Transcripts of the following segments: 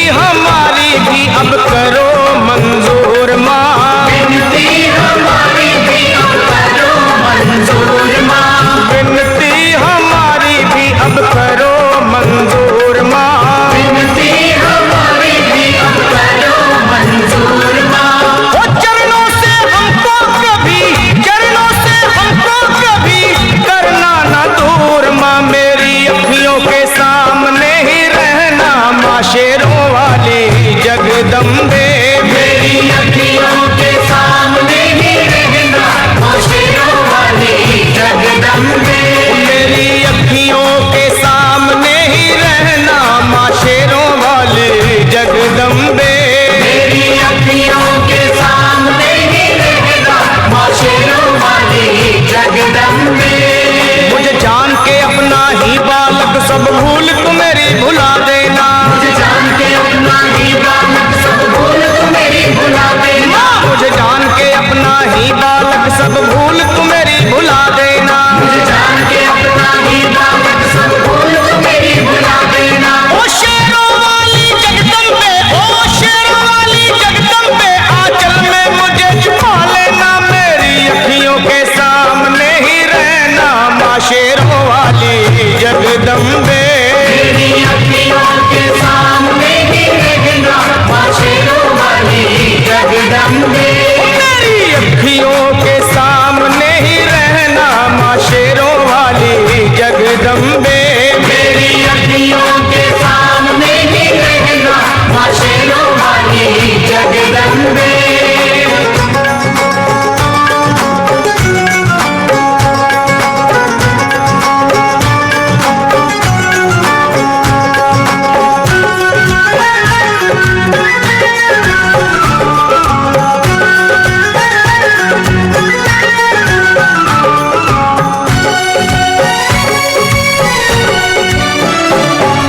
हमारी भी अब करो मंजूर माँ, विनती हमारी भी अब करो मंजूर माँ, विनती हमारी भी अब करो मंजूर माँ, विनती हमारी भी अब करो मंजूर माँ। वो चरणों से हमको कभी करना ना दूर माँ, मेरी अखियों के सामने ही रहना माँ शेरों वाली जगदम्बे, मेरी अखियों के सामने ही रहना माँ शेरों वाली जगदम्बे, मेरी अखियों के सामने ही रहना माँ शेरों वाली जगदम्बे, मेरी अखियों के सामने ही रहना माँ शेरों वाली जगदम्बे। मुझे जान के अपना ही बालक सब भूल तू मेरी भुला देना, मुझे जान के अपना ही बालक सब भूल तू मेरी भुला देना, मुझे जान के अपना ही बालक सब भूल तू मेरी भुला देना, मुझे जान के अपना ही बालक सब भूल तू मेरी भुला देना। ओ शेरों वाली जगदम्बे, ओ शेरों वाली जगदम्बे, आंचल में मुझे छुपा लेना, मेरी अखियों के सामने ही रहना माँ शेरों वाली जगदम्बे, मेरी अखियों के सामने ही रहना माँ शेरों वाली जगदम्बे, मेरी अखियों के सामने ही रहना माँ शेरों वाली जगदम्बे, मेरी अखियों के सामने ही रहना माँ शेरों वाली जगदम्बे।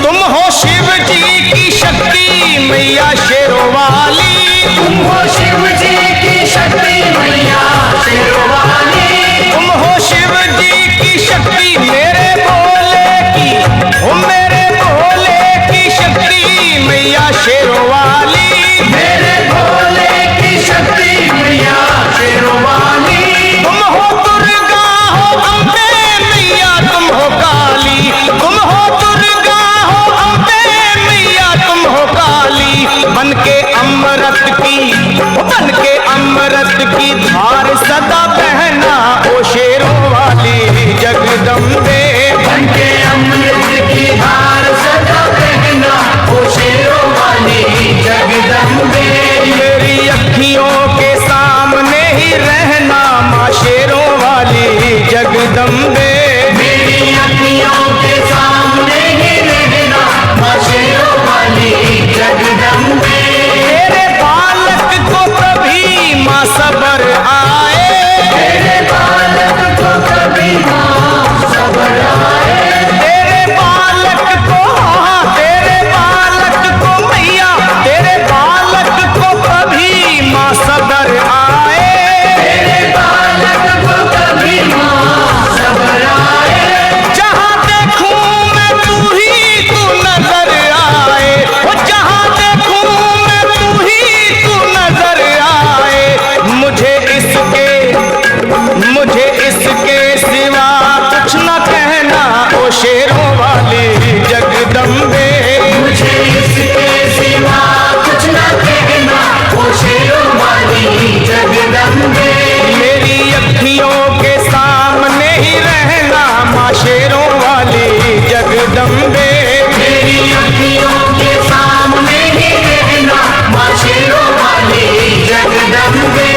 तुम हो शिव जी की शक्ति मैया शेरों वाली, तुम हो शिव जी की शक्ति मैया शेरों वाली, तुम हो शिव जी की शक्ति मेरे भोले की, ओ मेरे भोले की शक्ति मैया शेरों वाली, मेरे भोले की शक्ति मैया शेरों वाली, तुम हो दुर्गा हो अम्बे मैया तुम हो काली, तुम हो दुर्गा हो अम्बे मैया तुम हो काली, बन के अमृत की धार सदा बहना ओ शेरों वाली जगदम्बे, बनके अमृत की धार सदा बहना ओ शेरों वाली जगदम्बे, मेरी अखियों के सामने ही रहना माँ शेरों वाली जगदम्बे, मेरी अखियों के सामने ही रहना माँ शेरों वाली जगदम्बे। तेरे बालक को कभी माँ सबर आए, तेरे बालक को कभी माँ सबर आए, तेरे बालक को, हाँ तेरे बालक को मैया, तेरे बालक को कभी माँ सबर आए, तेरे बालक को कभी माँ सबर आए, जहाँ देखूं मैं तू ही तू नजर आए, वो जहाँ देखूं मैं तू ही तू नजर आए, मुझे इसके सिवा कुछ न कहना ओ शेरों वाली जगदम्बे, मुझे इसके सिवा कुछ न कहना ओ शेरों वाली जगदम्बे, मेरी अखियों के सामने ही रहना माँ शेरों वाली जगदम्बे, मेरी अखियों के सामने ही रहना माँ शेरों वाली जगदम्बे।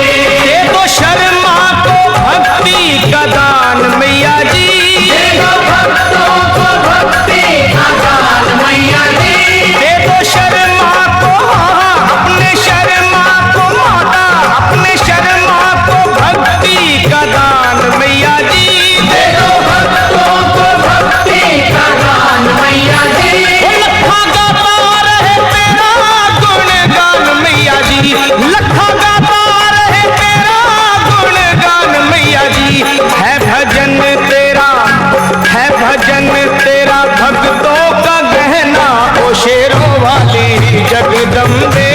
ये तो शर्मा को भक्ति का दान मैया जी, दे दो भक्तों को भक्ति का दान मैया जी, ये तो शर्मा को, हाँ अपने शर्मा को माता, अपने शर्मा को भक्ति का दान मैया जी, दे दो भक्तों को भक्ति का दान मैया जगदम्बे